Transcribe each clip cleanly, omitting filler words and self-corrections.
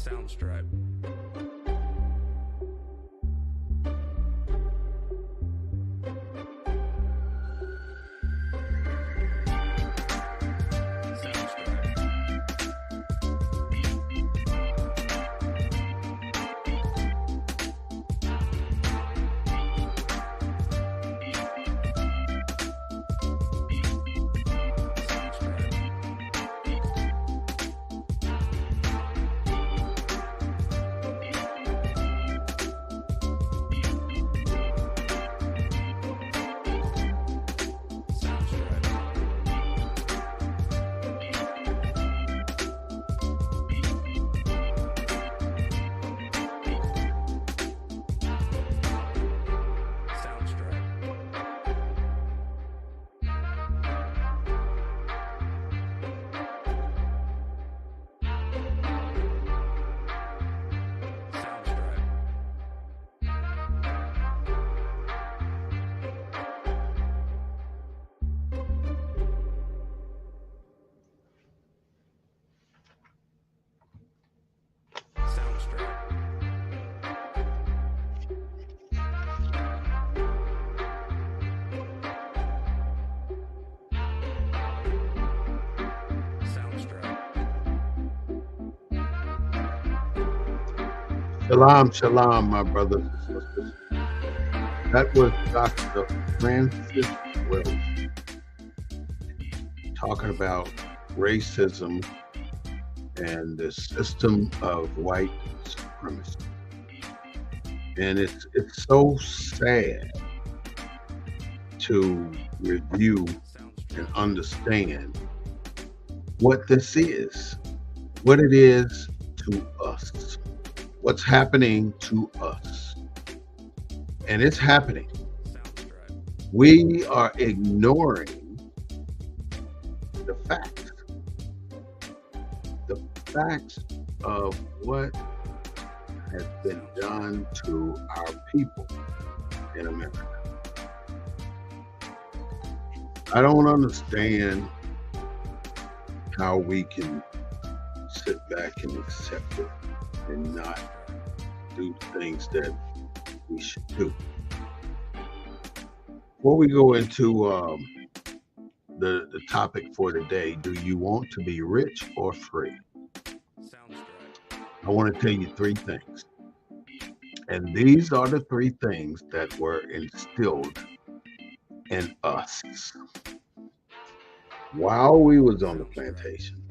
Soundstripe. Shalom, shalom, my brothers and sisters. That was Dr. Francis Wells talking about racism and the system of white supremacy. And it's so sad to review and understand what this is, what it is to us, what's happening to us. And it's happening. We are ignoring the facts of what has been done to our people in America. I don't understand how we can sit back and accept it and not do things that we should do. Before we go into the topic for today, do you want to be rich or free? I want to tell you three things. And these are the three things that were instilled in us while we was on the plantation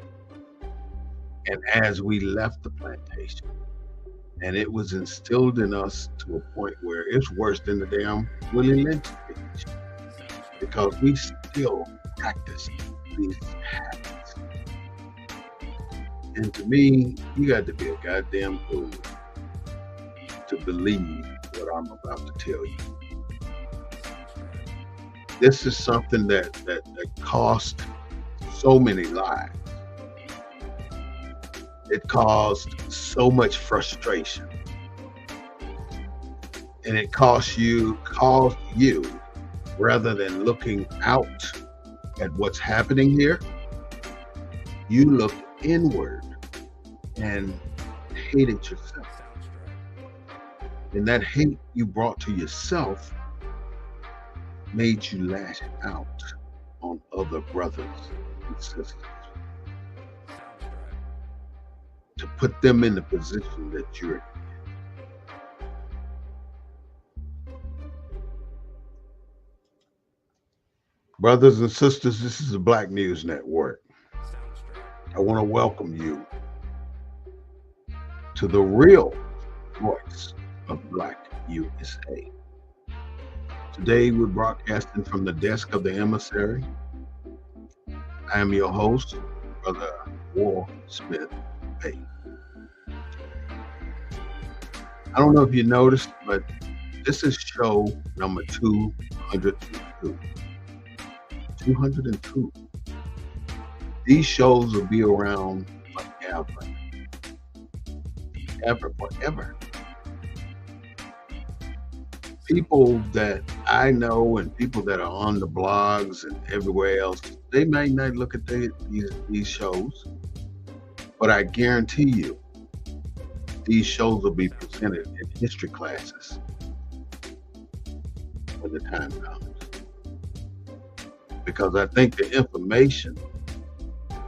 and as we left the plantation. And it was instilled in us to a point where it's worse than the damn Willie Lynch speech, because we still practice these habits. And to me, you got to be a goddamn fool to believe what I'm about to tell you. This is something that cost so many lives. It caused so much frustration. And it caused you, rather than looking out at what's happening here, you looked inward and hated yourself. And that hate you brought to yourself made you lash out on other brothers and sisters to put them in the position that you're in. Brothers and sisters, this is the Black News Network. I want to welcome you to the real voice of Black U.S.A. Today we're broadcasting from the desk of the Emissary. I am your host, Brother War Smith Bay. I don't know if you noticed, but this is show number 202. 202. These shows will be around forever. People that I know and people that are on the blogs and everywhere else, they may not look at these shows, but I guarantee you, these shows will be presented in history classes when the time comes. Because I think the information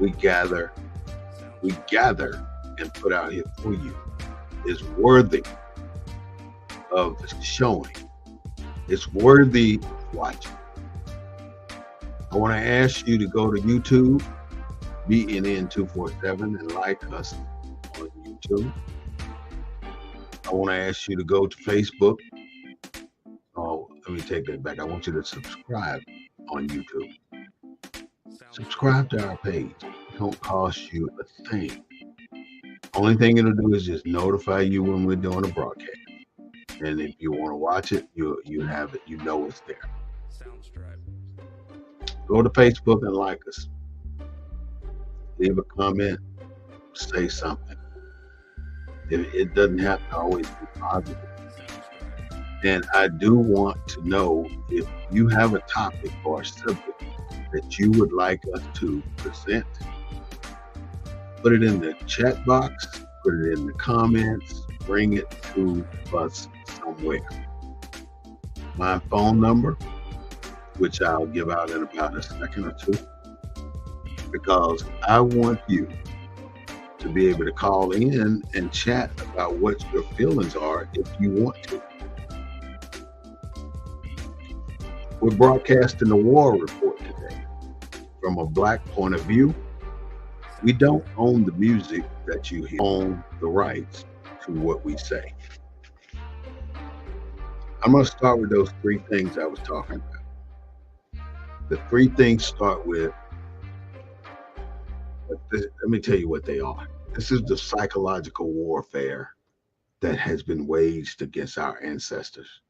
we gather and put out here for you is worthy of showing. It's worthy of watching. I want to ask you to go to YouTube, BNN247, and like us on YouTube. I want to ask you to go to Facebook. Oh, let me take that back. I want you to subscribe on YouTube. Subscribe to our page. It don't cost you a thing. Only thing it'll do is just notify you when we're doing a broadcast. And if you want to watch it, you have it. You know it's there. Go to Facebook and like us. Leave a comment. Say something. It doesn't have to always be positive. And I do want to know if you have a topic or a subject that you would like us to present. Put it in the chat box, put it in the comments, bring it to us somewhere. My phone number, which I'll give out in about a second or two, because I want you to be able to call in and chat about what your feelings are if you want to. We're broadcasting the war report today from a Black point of view. We don't own the music that you hear, we own the rights to what we say. I'm going to start with those three things I was talking about. The three things start with, let me tell you what they are. This is the psychological warfare that has been waged against our ancestors.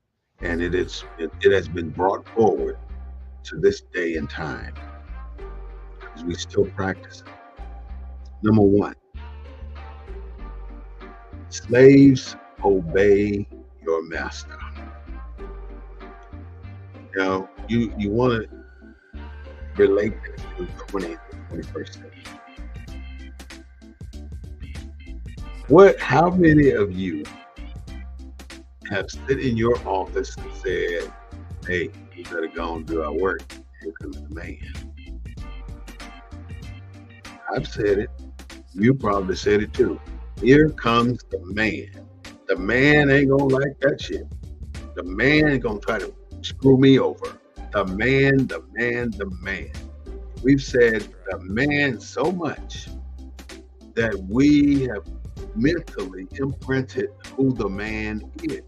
And it has been brought forward to this day and time, because we still practice it. Number one, slaves, obey your master. Now, you want to relate that to the 20th and 21st century. How many of you have sit in your office and said, hey, we better go and do our work. Here comes the man. I've said it. You probably said it too. Here comes the man. The man ain't gonna like that shit. The man ain't gonna try to screw me over. The man, the man, the man. We've said the man so much that we have mentally imprinted who the man is.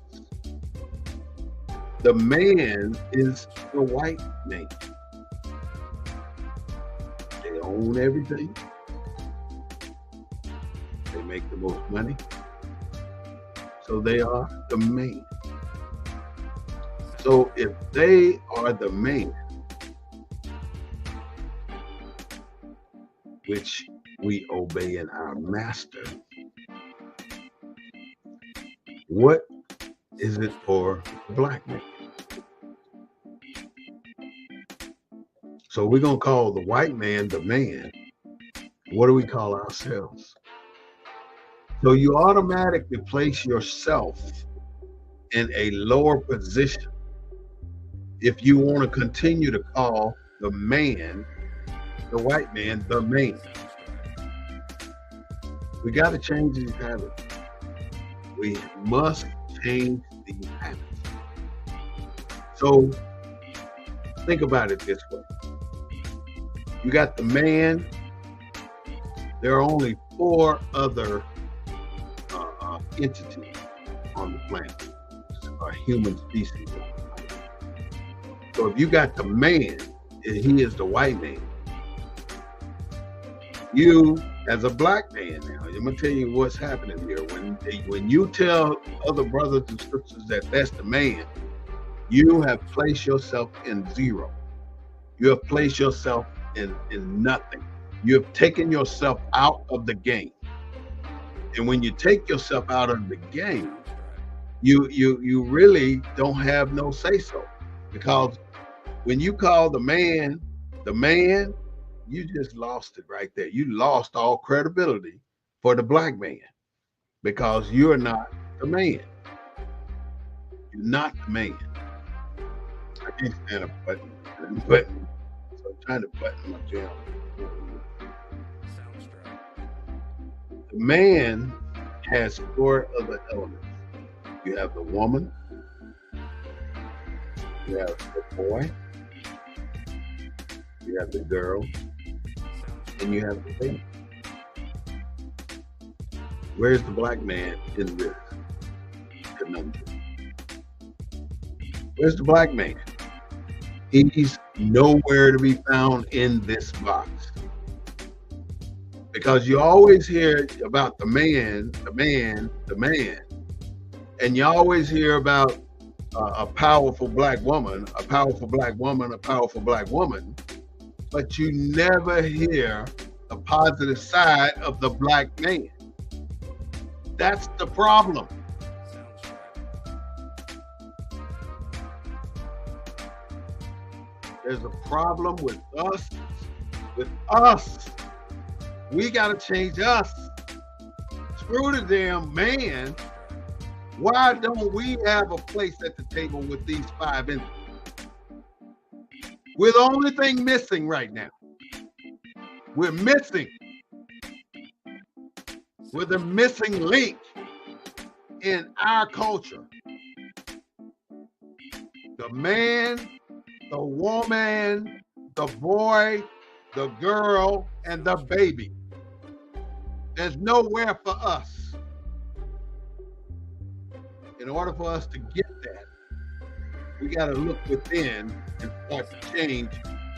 The man is the white man. They own everything. They make the most money. So they are the man. So if they are the man, which we obey in our master, what is it for the black man? So we're going to call the white man the man. What do we call ourselves? So you automatically place yourself in a lower position if you want to continue to call the man, the white man, the man. We got to change these habits. We must change these habits. So think about it this way. You got the man. There are only 4 other entities on the planet, a human species. So if you got the man, and he is the white man, you as a black man now, I'm gonna tell you what's happening here. When you tell other brothers and sisters that that's the man, you have placed yourself in zero. You have placed yourself in nothing. You have taken yourself out of the game. And when you take yourself out of the game, you really don't have no say so, because when you call the man, you just lost it right there. You lost all credibility for the black man. because you're not the man. You're not the man. I can't stand a button, so I'm trying to button my jam. The man has four other elements. You have the woman, you have the boy, you have the girl, and you have the baby. Where's the black man in this conundrum? Where's the black man? He's nowhere to be found in this box. Because you always hear about the man, and you always hear about a powerful black woman, a powerful black woman, a powerful black woman, but you never hear the positive side of the black man. That's the problem. There's a problem with us. We got to change us. Screw the damn man. Why don't we have a place at the table with these five entities? We're the only thing missing right now. We're missing. We're the missing link in our culture. The man, the woman, the boy, the girl, and the baby. There's nowhere for us. In order for us to get that, we got to look within and start to change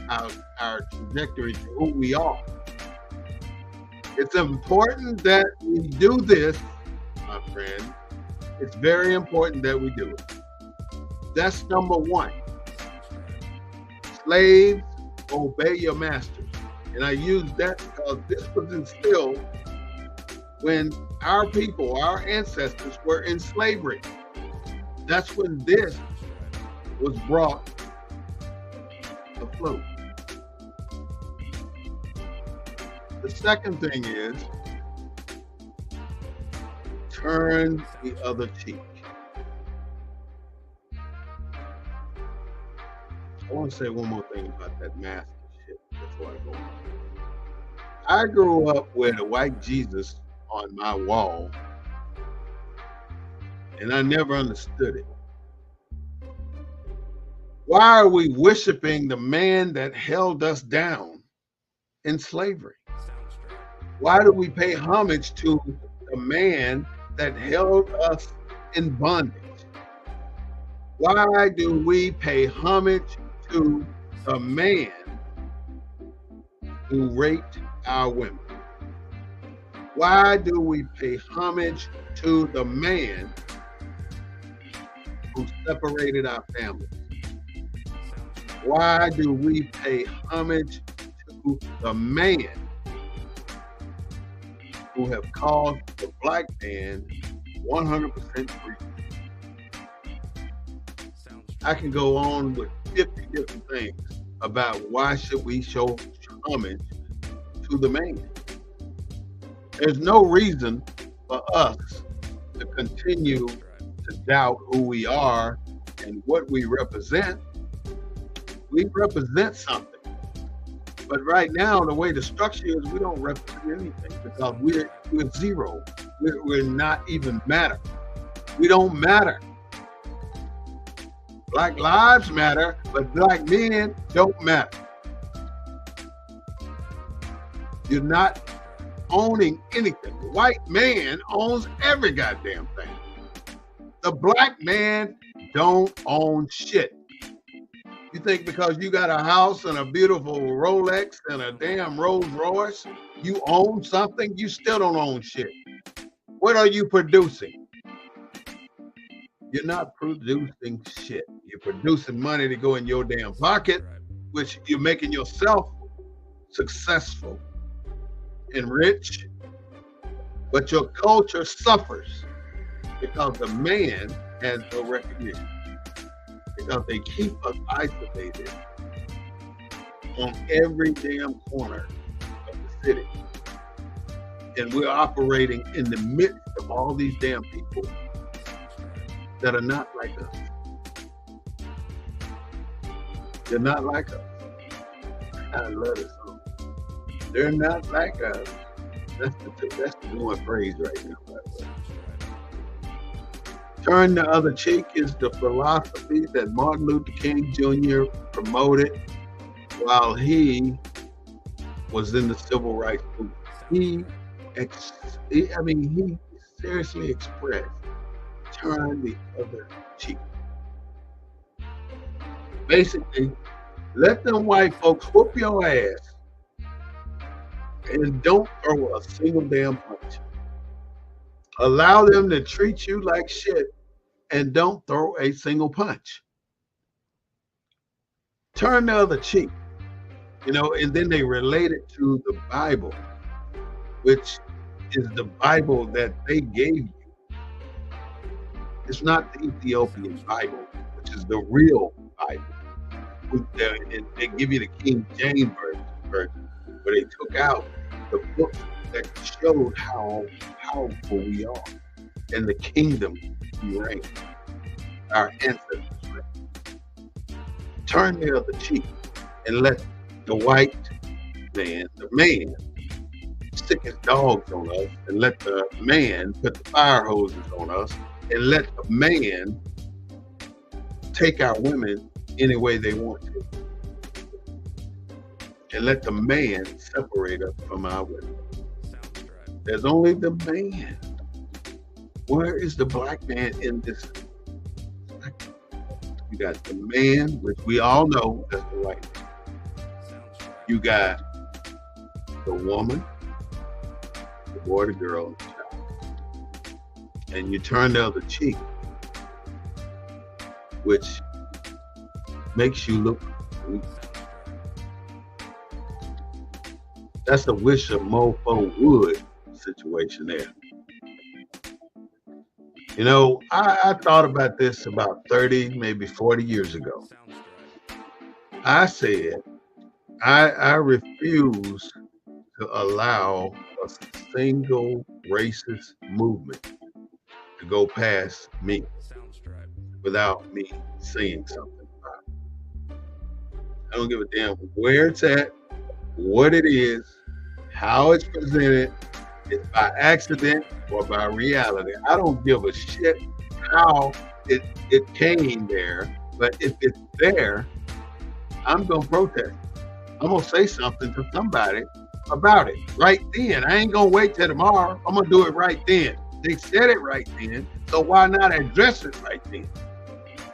our trajectory to who we are. It's important that we do this, my friend. It's very important that we do it. That's number one. Slaves, obey your masters. And I use that because this was instilled when our people, our ancestors were in slavery. That's when this was brought afloat. The second thing is turn the other cheek. I want to say one more thing about that master shit before I go on. I grew up with a white Jesus on my wall, and I never understood it. Why are we worshiping the man that held us down in slavery? Why do we pay homage to the man that held us in bondage? Why do we pay homage to the man who raped our women? Why do we pay homage to the man who separated our families? Why do we pay homage to the man who have caused the black man 100% free? I can go on with 50 different things about why should we show homage to the man. There's no reason for us to continue to doubt who we are and what we represent. We represent something. But right now, the way the structure is, we don't represent anything because we're zero. We're not even matter. We don't matter. Black lives matter, but black men don't matter. You're not owning anything. The white man owns every goddamn thing. The black man don't own shit. You think because you got a house and a beautiful Rolex and a damn Rolls Royce, you own something? You still don't own shit. What are you producing? You're not producing shit. You're producing money to go in your damn pocket, which you're making yourself successful and rich, but your culture suffers because the man has no recognition. Because they keep us isolated on every damn corner of the city. And we're operating in the midst of all these damn people that are not like us. They're not like us. I love it so. They're not like us. That's the one phrase right now, by the way. Turn the other cheek is the philosophy that Martin Luther King Jr. promoted while he was in the civil rights movement. He seriously expressed, turn the other cheek. Basically, let them white folks whoop your ass and don't throw a single damn punch. Allow them to treat you like shit and don't throw a single punch. Turn the other cheek. And then they relate it to the Bible, which is the Bible that they gave you. It's not the Ethiopian Bible, which is the real Bible. They give you the King James version, where they took out the book that showed how powerful we are and the kingdom we reign. Our ancestors reign. Turn the other cheek and let the white man, the man, stick his dogs on us, and let the man put the fire hoses on us, and let the man take our women any way they want to. And let the man separate us from our women. There's only the man. Where is the black man in this? You got the man, which we all know that's the white man. You got the woman, the boy, the girl, and the child. And you turn the other cheek, which makes you look weak. That's a wish a mofo would situation there. I thought about this about 30, maybe 40 years ago. I said, I refuse to allow a single racist movement to go past me without me saying something about it. I don't give a damn where it's at, what it is, how it's presented, it's by accident or by reality. I don't give a shit how it came there, but if it's there, I'm going to protest. I'm going to say something to somebody about it right then. I ain't going to wait till tomorrow. I'm going to do it right then. They said it right then, so why not address it right then?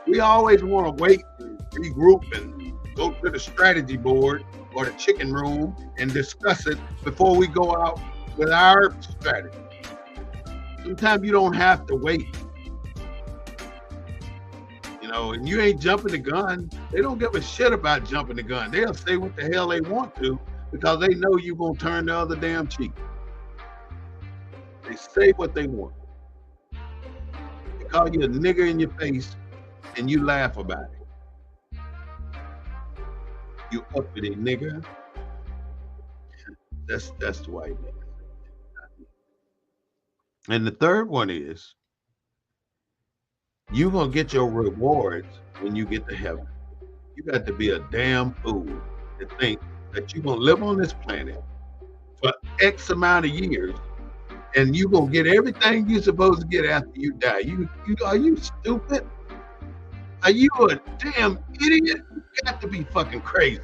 We always want to wait and regroup and go to the strategy board or the chicken room and discuss it before we go out with our strategy. Sometimes you don't have to wait. And you ain't jumping the gun. They don't give a shit about jumping the gun. They'll say what the hell they want to because they know you're going to turn the other damn cheek. They say what they want. They call you a nigger in your face and you laugh about it. You uppity nigger. That's the white man. And the third one is, you're going to get your rewards when you get to heaven. You got to be a damn fool to think that you're going to live on this planet for X amount of years and you're going to get everything you're supposed to get after you die. Are you stupid? Are you a damn idiot? You got to be fucking crazy.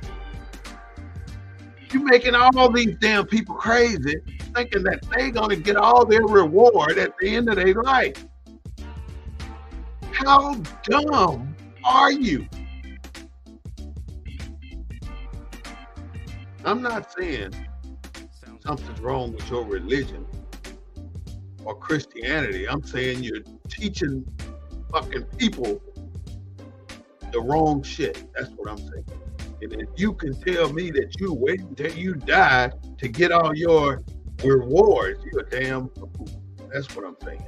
You're making all these damn people crazy thinking that they're going to get all their reward at the end of their life. How dumb are you? I'm not saying something's wrong with your religion or Christianity. I'm saying you're teaching fucking people the wrong shit. That's what I'm saying. And if you can tell me that you wait until you die to get all your rewards, you're a damn fool. That's what I'm saying.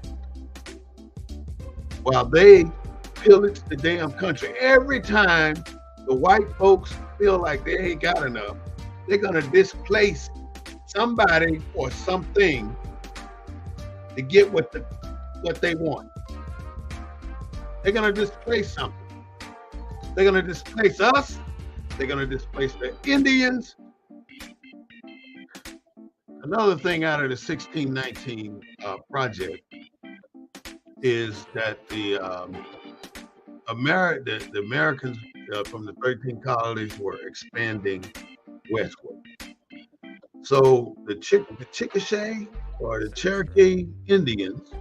While they pillage the damn country. Every time the white folks feel like they ain't got enough, they're going to displace somebody or something to get what they want. They're going to displace something. They're going to displace us. They're going to displace the Indians. Another thing out of the 1619 project is that the Americans from the 13 colonies were expanding westward. So the Chickasaw or the Cherokee Indians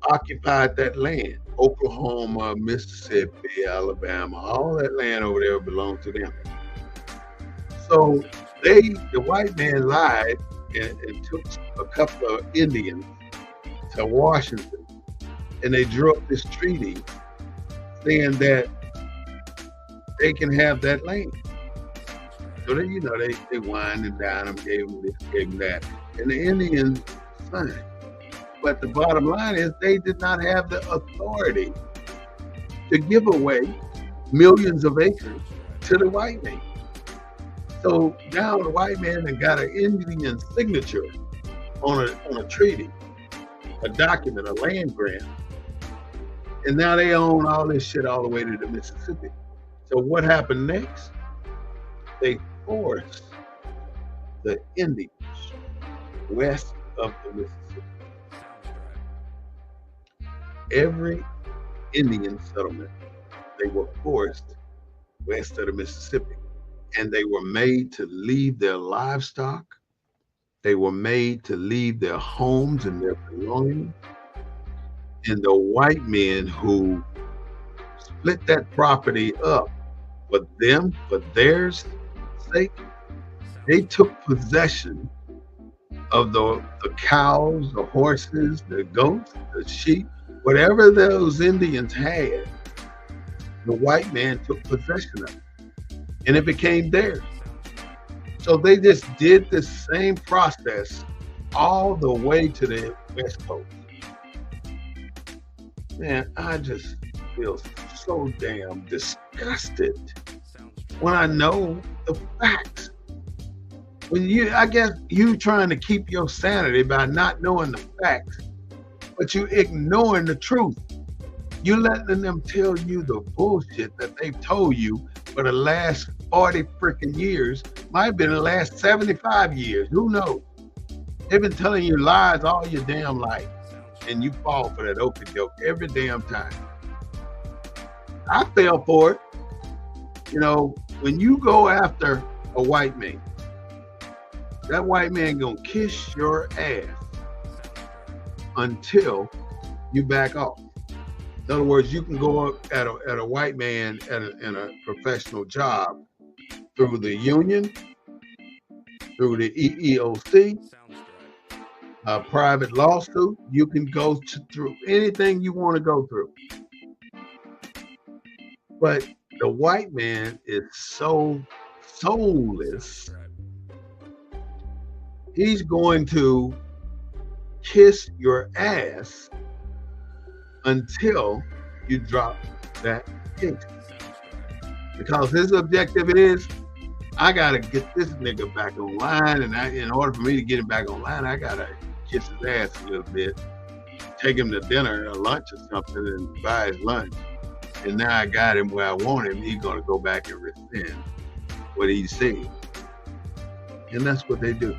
occupied that land. Oklahoma, Mississippi, Alabama, all that land over there belonged to them. So the white man lied and took a couple of Indians to Washington, and they drew up this treaty saying that they can have that land. So they whined and dined them, gave them this, gave them that, and the Indians signed. But the bottom line is they did not have the authority to give away millions of acres to the white man. So now the white man had got an Indian signature on a treaty, a document, a land grant, and now they own all this shit all the way to the Mississippi. So what happened next? They forced the Indians west of the Mississippi. Every Indian settlement, they were forced west of the Mississippi, and they were made to leave their livestock. They were made to leave their homes and their belongings. And the white men who split that property up for them, for theirs sake, they took possession of the cows, the horses, the goats, the sheep, whatever those Indians had, the white man took possession of it, and it became theirs. So they just did the same process all the way to the West Coast. Man, I just feel so damn disgusted when I know the facts. I guess you trying to keep your sanity by not knowing the facts, but you ignoring the truth. You letting them tell you the bullshit that they've told you for the last 40 freaking years, might have been the last 75 years, who knows? They've been telling you lies all your damn life, and you fall for that okie doke every damn time. I fell for it. When you go after a white man, that white man gonna kiss your ass until you back off. In other words, you can go up at a white man in a professional job through the union, through the EEOC, a private lawsuit. You can go through anything you want to go through. But the white man is so soulless. He's going to kiss your ass until you drop that case. Because his objective is, I gotta get this nigga back online, and in order for me to get him back online, I gotta kiss his ass a little bit, take him to dinner or lunch or something, and buy his lunch. And now I got him where I want him. He's gonna go back and rescind what he said. And that's what they do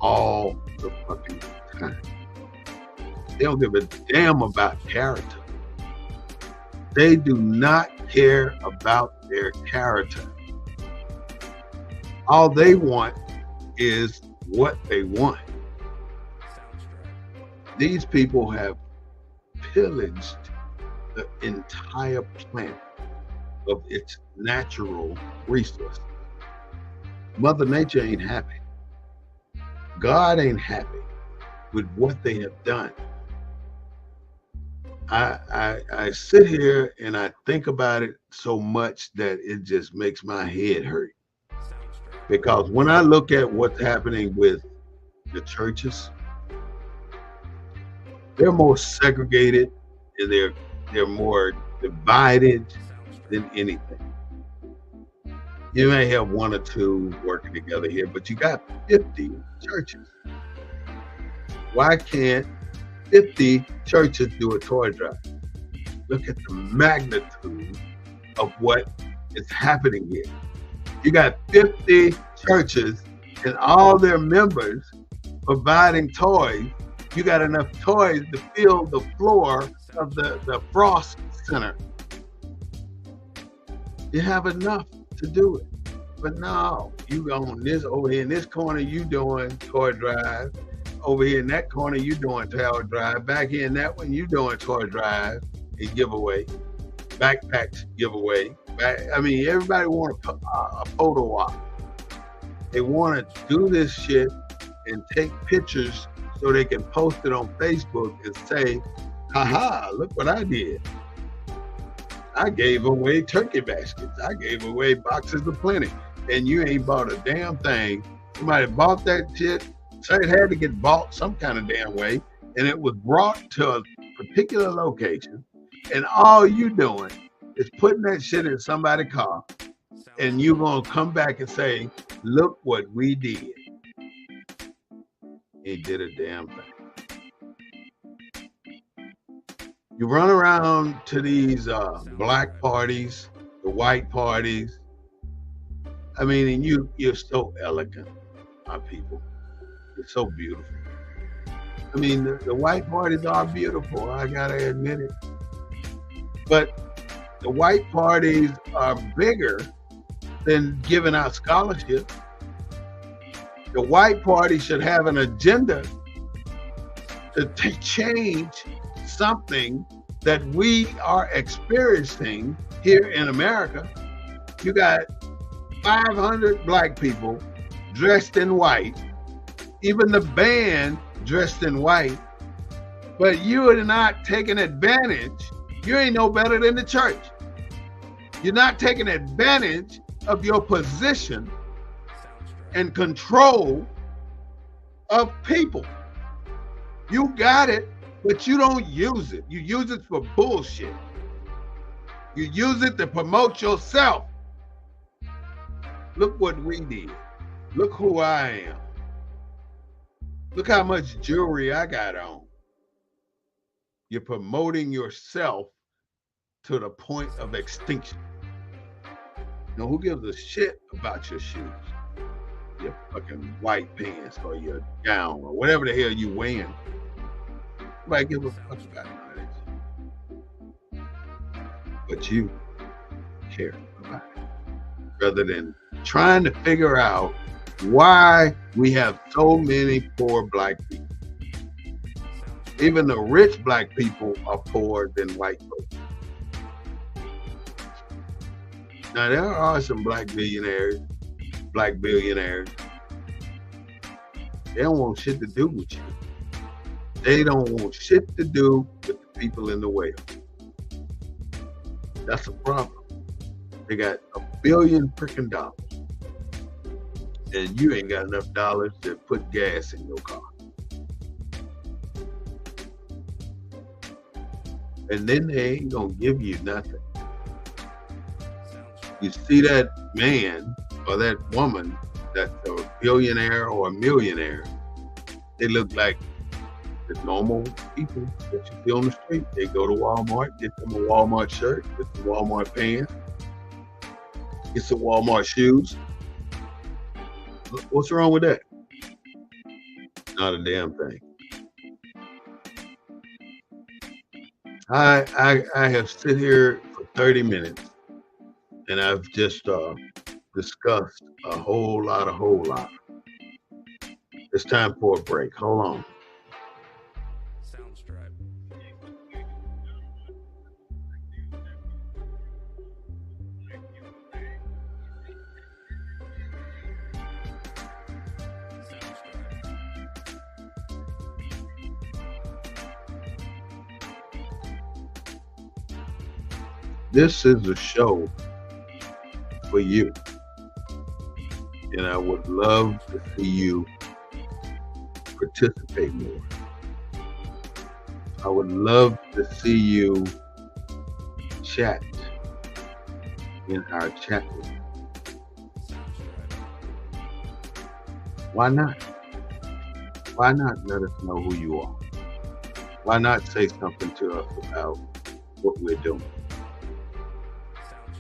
all the fucking time. They don't give a damn about character. They do not care about their character. All they want is what they want. These people have pillaged the entire planet of its natural resources. Mother Nature ain't happy. God ain't happy with what they have done. I sit here and I think about it so much that it just makes my head hurt. Because when I look at what's happening with the churches, they're more segregated and they're more divided than anything. You may have one or two working together here, but you got 50 churches. Why can't 50 churches do a toy drive? Look at the magnitude of what is happening here. You got 50 churches and all their members providing toys. You got enough toys to fill the floor of the Frost Center. You have enough to do it. But no, you on this over here in this corner, you doing toy drive. Over here in that corner, you doing toy drive. Back here in that one, you doing toy drive and giveaway. Backpacks giveaway. I mean, everybody want a photo op. They want to do this shit and take pictures so they can post it on Facebook and say, haha, look what I did. I gave away turkey baskets. I gave away boxes of plenty. And you ain't bought a damn thing. Somebody bought that shit. So it had to get bought some kind of damn way. And it was brought to a particular location. And all you doing is putting that shit in somebody's car. And you gonna come back and say, look what we did. He did a damn thing. You run around to these black parties, the white parties. I mean, and you're so elegant, my people. You're so beautiful. I mean, the white parties are beautiful. I gotta admit it. But the white parties are bigger than giving out scholarships. The white party should have an agenda to change something that we are experiencing here in America. You got 500 black people dressed in white, even the band dressed in white, but you are not taking advantage. You ain't no better than the church. You're not taking advantage of your position and control of people. You got it, but you don't use it. You use it for bullshit. You use it to promote yourself. Look what we did. Look who I am. Look how much jewelry I got on. You're promoting yourself to the point of extinction. Now, who gives a shit about your shoes? Your fucking white pants or your gown or whatever the hell you wearing. Nobody gives a fuck about it. But you care about it. Rather than trying to figure out why we have so many poor black people. Even the rich black people are poorer than white folks. Now, there are some black billionaires. They don't want shit to do with you. They don't want shit to do with the people in the whale. That's a problem. They got $1 billion freaking dollars. And you ain't got enough dollars to put gas in your car. And then they ain't gonna give you nothing. You see that man or that woman that's a billionaire or a millionaire, they look like the normal people that you see on the street. They go to Walmart, get them a Walmart shirt, get some Walmart pants, get some Walmart shoes. What's wrong with that? Not a damn thing. I have sit here for 30 minutes and I've just discussed a whole lot. It's time for a break. Hold on. This is a show for you. And I would love to see you participate more. I would love to see you chat in our chat room. Why not? Why not let us know who you are? Why not say something to us about what we're doing?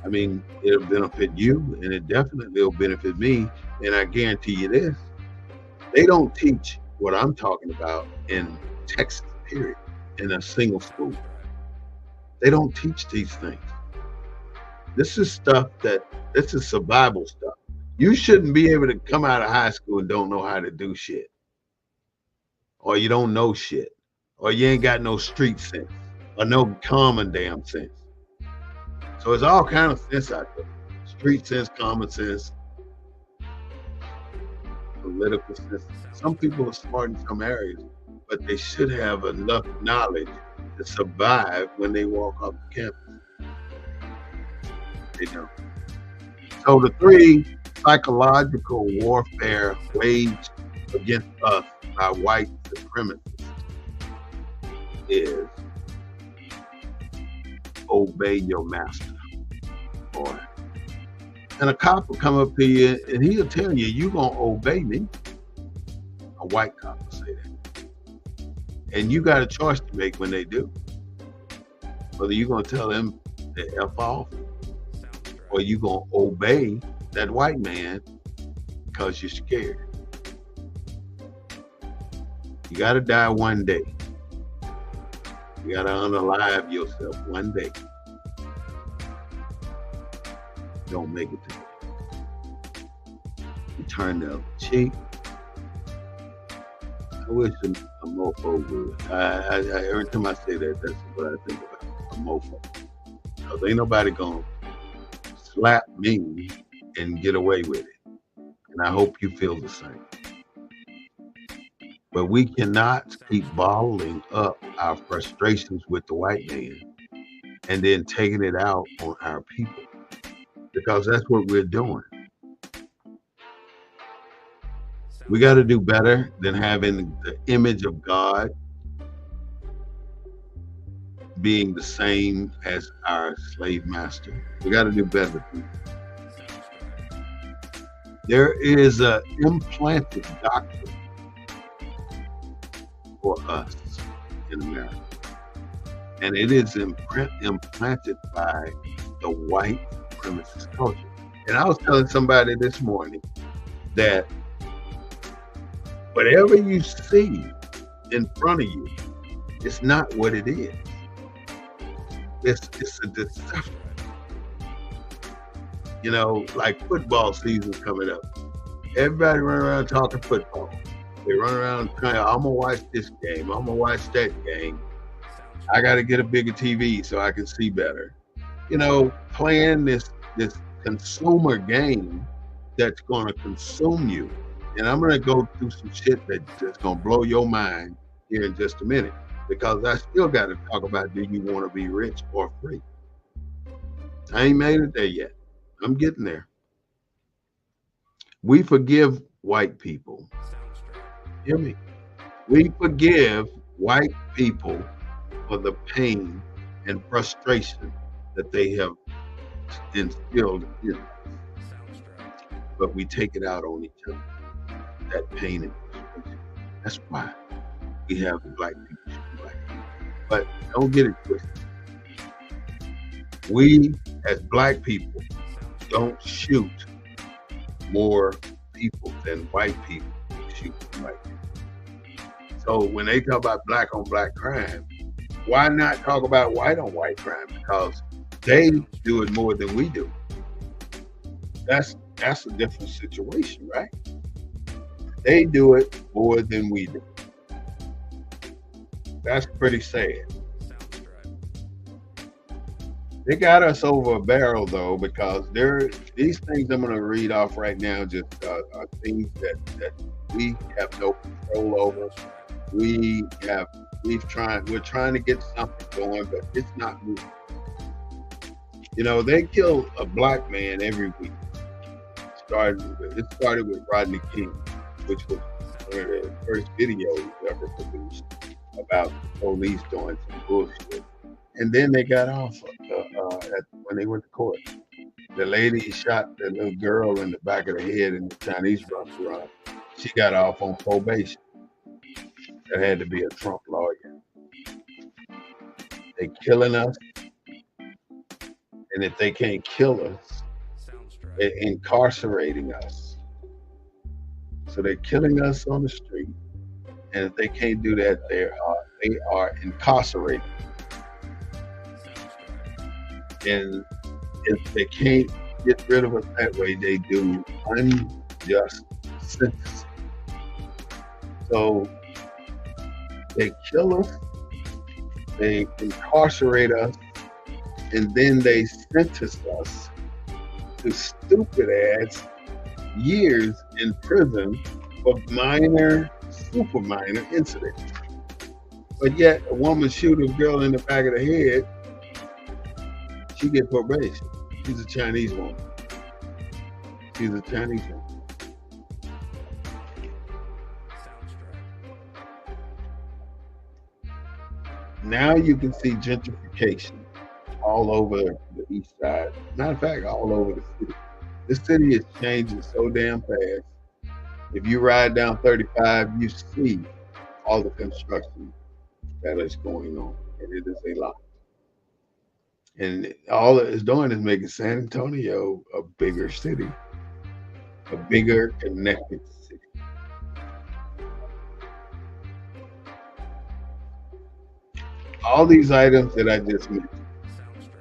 I mean, it'll benefit you, and it definitely will benefit me. And I guarantee you this, they don't teach what I'm talking about in Texas, period, in a single school. They don't teach these things. This is this is survival stuff. You shouldn't be able to come out of high school and don't know how to do shit, or you don't know shit, or you ain't got no street sense, or no common damn sense. So it's all kind of sense out there. Street sense, common sense, political sense. Some people are smart in some areas, but they should have enough knowledge to survive when they walk off the campus. They don't. So the three psychological warfare waged against us by white supremacists is obey your master. Boy. And a cop will come up to you and he'll tell you, you're going to obey me. A white cop will say that. And you got a choice to make when they do. Whether you're going to tell them to F off or you're going to obey that white man because you're scared. You got to die one day. You got to unalive yourself one day. Don't make it today. You turn the other cheek. I wish a mofo would. Every time I say that, that's what I think about. A mofo. Because ain't nobody going to slap me and get away with it. And I hope you feel the same. But we cannot keep bottling up our frustrations with the white man and then taking it out on our people. Because that's what we're doing. We got to do better than having the image of God being the same as our slave master. We got to do better. There is an implanted doctrine for us in America. And it is implanted by the white supremacist culture. And I was telling somebody this morning that whatever you see in front of you, it's not what it is. It's a deception. You know, like football season coming up. Everybody run around talking football. They run around trying, I'm gonna watch this game, I'm gonna watch that game. I gotta get a bigger TV so I can see better. You know, playing this consumer game that's gonna consume you. And I'm gonna go through some shit that's gonna blow your mind here in just a minute. Because I still gotta talk about, do you wanna be rich or free? I ain't made it there yet. I'm getting there. We forgive white people. Hear me? We forgive white people for the pain and frustration that they have instilled in us. But we take it out on each other. That pain and frustration. That's why we have black people. But don't get it twisted. We, as black people, don't shoot more people than white people shoot white people. So when they talk about black on black crime, why not talk about white on white crime? Because they do it more than we do. That's a different situation, right? They do it more than we do. That's pretty sad. They got us over a barrel though, because these things I'm going to read off right now just are things that we have no control over. We're trying to get something going, but it's not moving. You know, they kill a black man every week. It started with Rodney King, which was one of the first videos ever produced about the police doing some bullshit. And then they got off when they went to court. The lady shot the little girl in the back of the head in the Chinese restaurant. She got off on probation. That had to be a Trump lawyer. They killing us, and if they can't kill us, they're incarcerating us. So they're killing us on the street, and if they can't do that, they are incarcerated. And if they can't get rid of us that way, they do unjust sentencing. So they kill us, they incarcerate us, and then they sentence us to stupid ass years in prison for minor, super minor incidents. But yet, a woman shoot a girl in the back of the head, she get probation. She's a Chinese woman. She's a Chinese woman. Now you can see gentrification all over the east side. Matter of fact, all over the city. This city is changing so damn fast. If you ride down 35, you see all the construction that is going on, and it is a lot. And all it is doing is making San Antonio a bigger city, a bigger connected city. All these items that I just mentioned,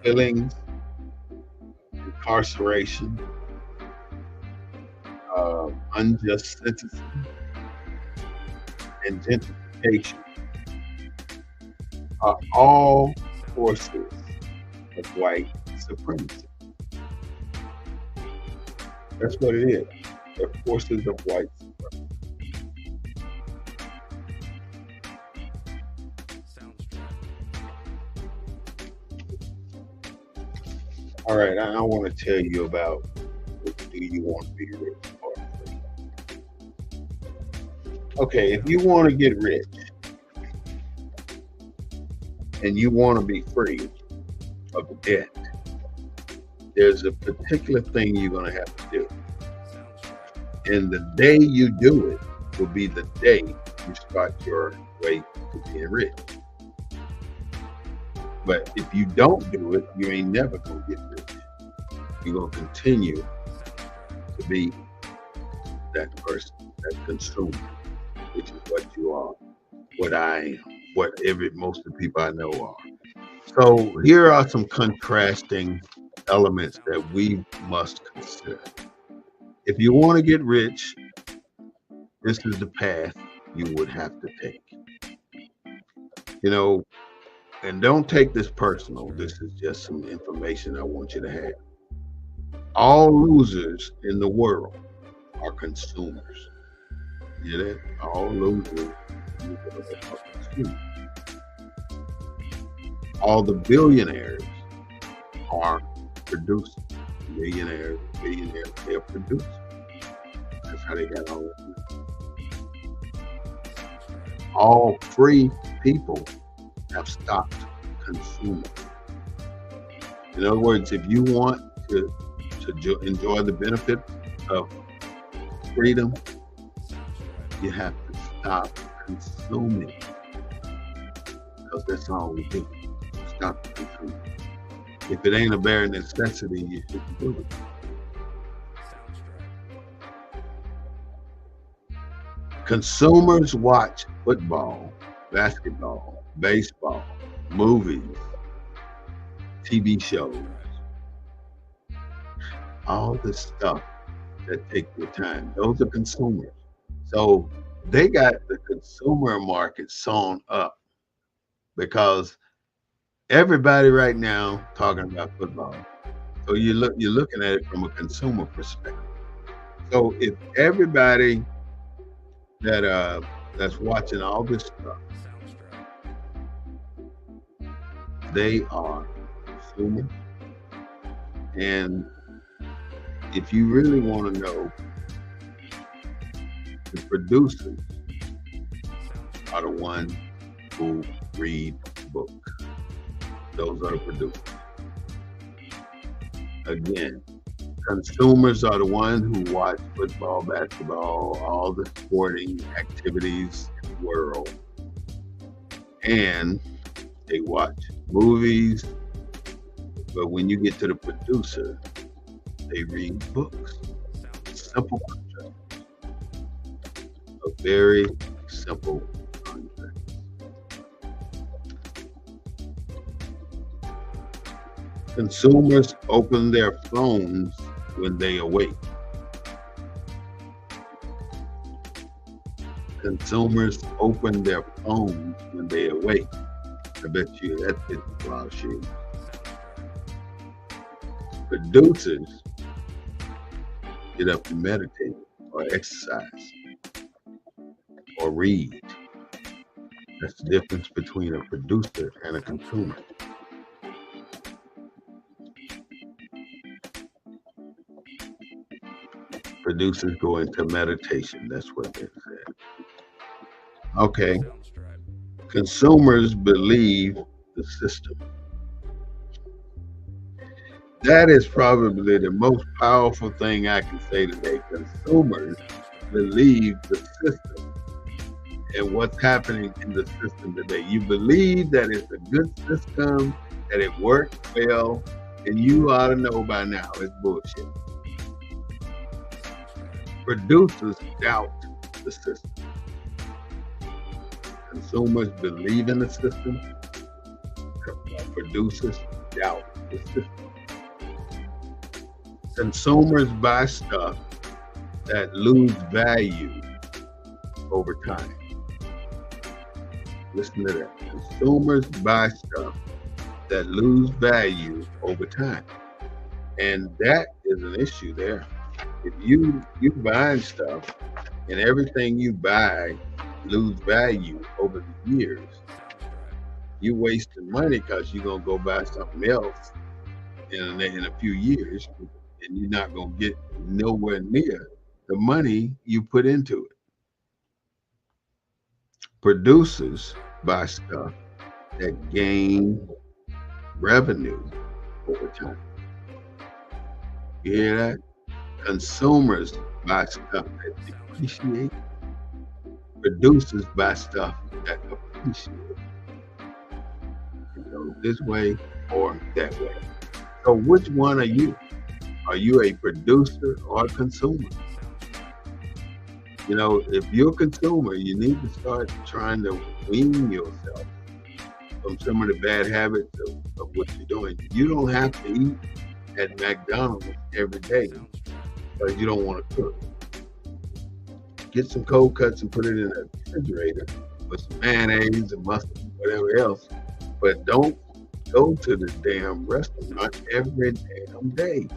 killings, incarceration, unjust sentencing, and gentrification are all forces of white supremacy. That's what it is. They're forces of white supremacy. All right, I want to tell you about do you want to be rich or free? Okay, if you want to get rich and you want to be free of debt, there's a particular thing you're going to have to do. And the day you do it will be the day you start your way to being rich. But if you don't do it, you ain't never going to get rich. You're going to continue to be that person, that consumer, which is what you are, what I am, what most of the people I know are. So here are some contrasting elements that we must consider. If you want to get rich, this is the path you would have to take. You know, and don't take this personal. This is just some information I want you to have. All losers in the world are consumers. You hear that? All losers in the world are consumers. All the billionaires are producers. Millionaires, billionaires, they're producers. That's how they got all that money. All free people have stopped consuming. In other words, if you want to enjoy the benefit of freedom, you have to stop consuming. Because that's all we do. Stop consuming. If it ain't a bare necessity, you shouldn't do it. Consumers watch football, basketball, baseball, movies, TV shows, all the stuff that take your time. Those are consumers. So they got the consumer market sewn up because everybody right now talking about football. So you're looking at it from a consumer perspective. So if everybody that's watching all this stuff, they are consumers. And if you really want to know, the producers are the ones who read books. Those are the producers. Again, Consumers are the ones who watch football, basketball, all the sporting activities in the world. And they watch movies, but when you get to the producer, they read books. Simple concept. A very simple concept. Consumers open their phones when they awake. Consumers open their phones when they awake. I bet you that fits a lot of shoes. Producers get up and meditate or exercise or read. That's the difference between a producer and a consumer. Producers go into meditation. That's what they said. Okay. Consumers believe the system. That is probably the most powerful thing I can say today. Consumers believe the system and what's happening in the system today. You believe that it's a good system, that it works well, and you ought to know by now it's bullshit. Producers doubt the system. Consumers believe in the system. Producers doubt the system. Consumers buy stuff that lose value over time. Listen to that. Consumers buy stuff that lose value over time. And that is an issue there. If you buying stuff and everything you buy lose value over the years, you wasting money because you're gonna go buy something else in a few years, and you're not gonna get nowhere near the money you put into it. Producers buy stuff that gain revenue over time. You hear that? Consumers buy stuff that depreciate. Producers buy stuff that appreciate. You know, this way or that way. So which one are you? Are you a producer or a consumer? You know, if you're a consumer, you need to start trying to wean yourself from some of the bad habits of what you're doing. You don't have to eat at McDonald's every day because you don't want to cook. Get some cold cuts and put it in the refrigerator with some mayonnaise and mustard and whatever else. But don't go to the damn restaurant every damn day.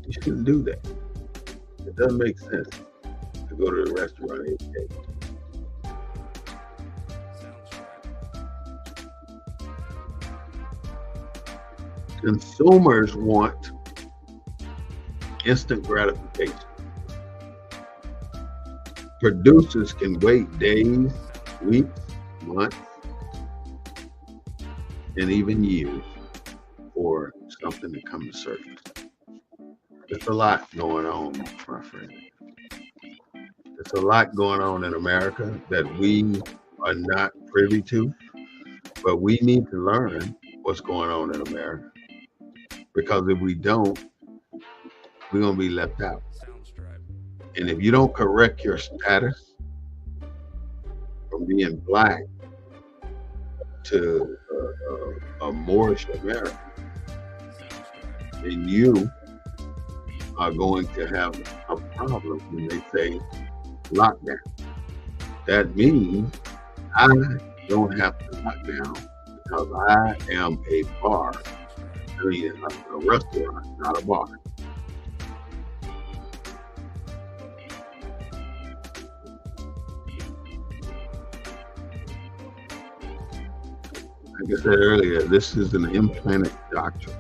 You shouldn't do that. It doesn't make sense to go to the restaurant every day. Consumers want instant gratification. Producers can wait days, weeks, months, and even years for something to come to surface. There's a lot going on, my friend. There's a lot going on in America that we are not privy to, but we need to learn what's going on in America. Because if we don't, we're going to be left out. And if you don't correct your status from being black to a Moorish American, then you are going to have a problem when they say lockdown. That means I don't have to lock down because I am a bar. I mean, a restaurant, not a bar. Like I said earlier, this is an implanted doctrine.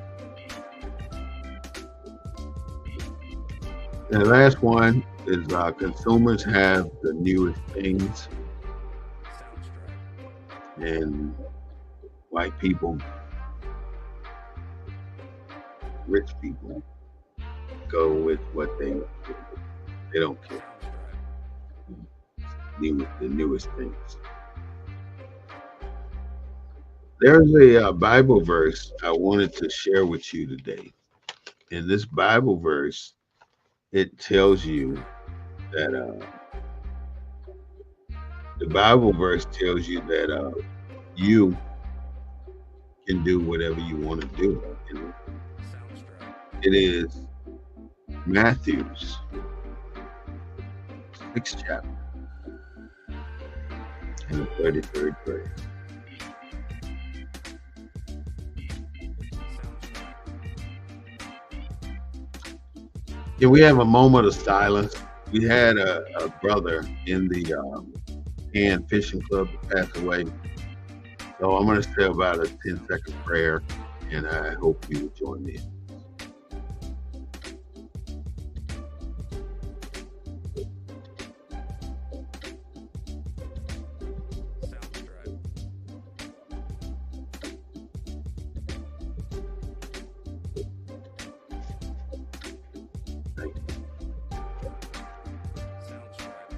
And the last one is consumers have the newest things, and white people rich people go with what they don't care. The newest things. There's a Bible verse I wanted to share with you today. In this Bible verse, it tells you that the Bible verse tells you that you can do whatever you want to do. It is Matthew's 6th chapter and the 33rd verse. Can we have a moment of silence? We had a brother in the Hand Fishing Club that passed away. So I'm going to say about a 10-second prayer, and I hope you will join me.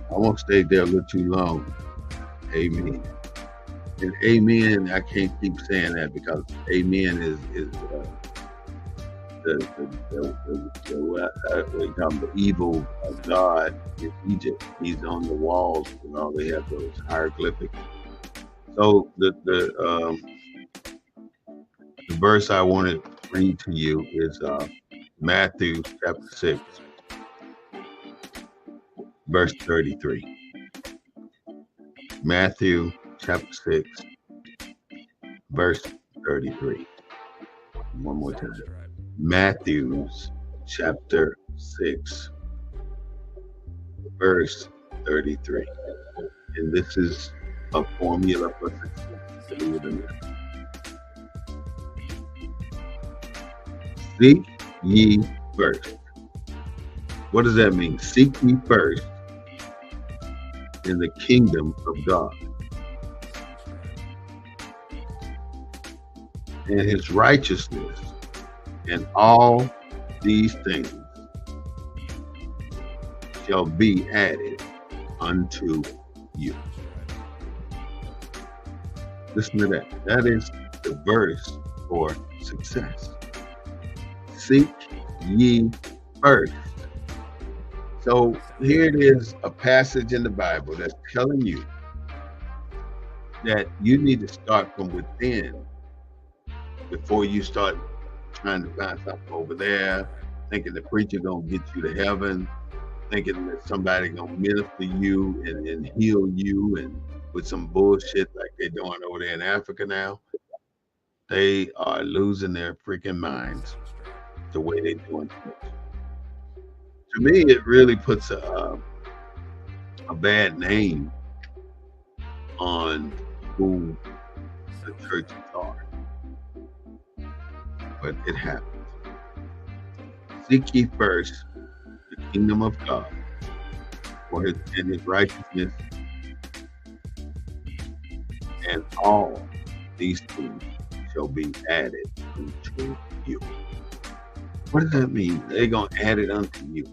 I won't stay there a little too long. Amen. And amen, I can't keep saying that because amen is the evil god in Egypt. He's on the walls and all they have those hieroglyphics. So the verse I want to read to you is Matthew chapter 6, verse 33. Matthew chapter 6, verse 33. One more time. Matthew's chapter 6, verse 33. And this is a formula for success. Believe it or not. Seek ye first. What does that mean? Seek ye first in the kingdom of God and his righteousness, and all these things shall be added unto you. Listen to that. That is the verse for success. Seek ye first. So here it is, a passage in the Bible that's telling you that you need to start from within before you start trying to find something over there, thinking the preacher gonna get you to heaven, thinking that somebody gonna minister you and heal you, and with some bullshit like they're doing over there in Africa now. They are losing their freaking minds the way they're doing things. To me, it really puts a bad name on who the churches are. But it happens. Seek ye first the kingdom of God and his righteousness, and all these things shall be added unto you. What does that mean? They're going to add it unto you.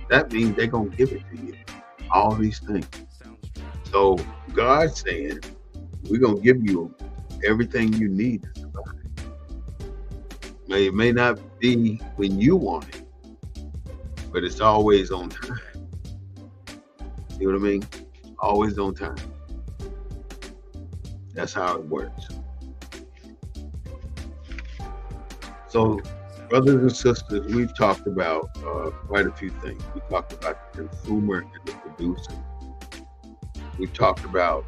That means they're going to give it to you. All these things. So God's saying, we're going to give you everything you need to survive. It may not be when you want it, but it's always on time. You know what I mean? Always on time. That's how it works. So, brothers and sisters, we've talked about quite a few things. We talked about the consumer and the producer. We talked about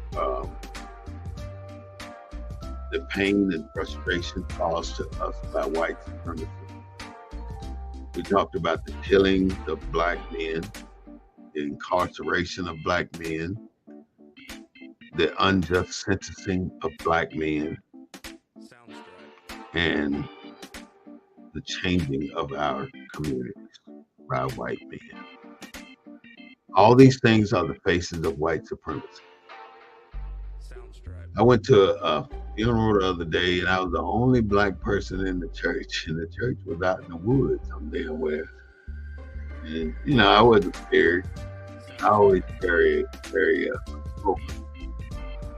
the pain and frustration caused to us by white supremacy. We talked about the killing of black men, the incarceration of black men, the unjust sentencing of black men, and the changing of our communities by white men. All these things are the faces of white supremacy. I went to a funeral the other day, and I was the only black person in the church, and the church was out in the woods some damn where. And I wasn't scared. I always carry smoke.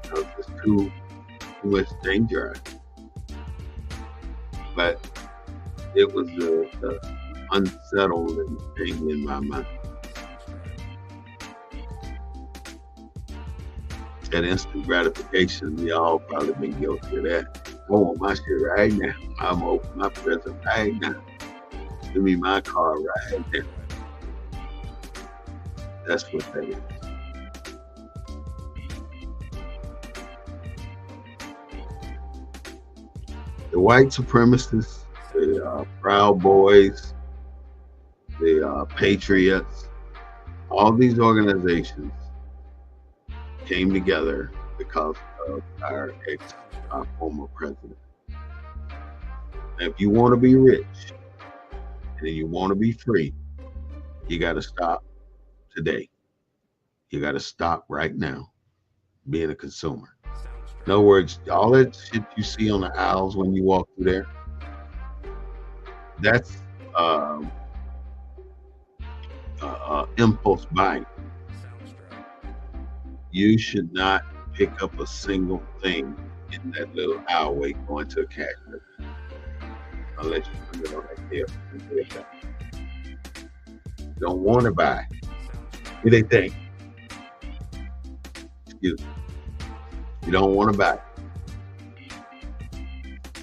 I was just too much danger. But it was the unsettled thing in my mind. That instant gratification, we all probably been guilty of that. I want my shit right now. I'm gonna open my present right now. Give me my car right now. That's what that is. The white supremacists, the Proud Boys, the Patriots, all these organizations came together because of our former president. And if you want to be rich and you want to be free, you got to stop today. You got to stop right now being a consumer. In other words, all that shit you see on the aisles when you walk through there, that's impulse buying. You should not pick up a single thing in that little alleyway going to a cash register unless you put it on that tail. You don't want to buy. What do they think? Excuse me. You don't want to buy.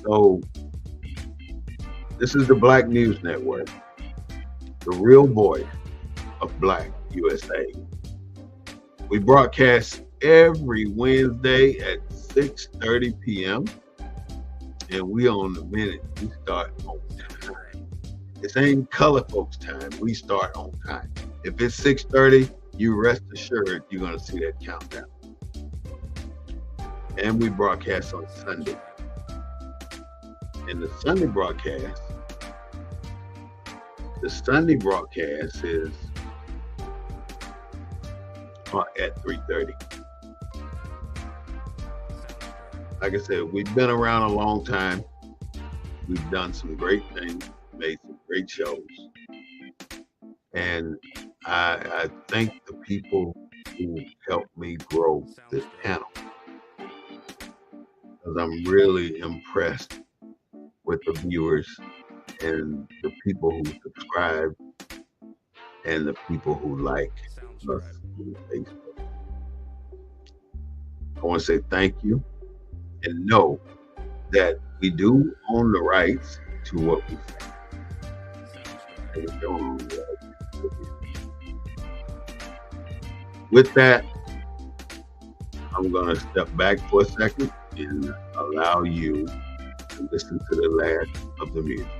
So this is the Black News Network, the real voice of Black U.S.A. We broadcast every Wednesday at 6:30 p.m. and we on the minute. We start on time. This ain't color folks' time. We start on time. If it's 6:30, you rest assured you're gonna see that countdown. And we broadcast on Sunday. And the Sunday broadcast is at 3:30. Like I said, we've been around a long time. We've done some great things, made some great shows. And I thank the people who helped me grow this panel. Because I'm really impressed with the viewers and the people who subscribe and the people who like us on Facebook. I want to say thank you and know that we do own the rights to what we say. And we don't own the rights to what we say. With that, I'm going to step back for a second and allow you to listen to the last of the music.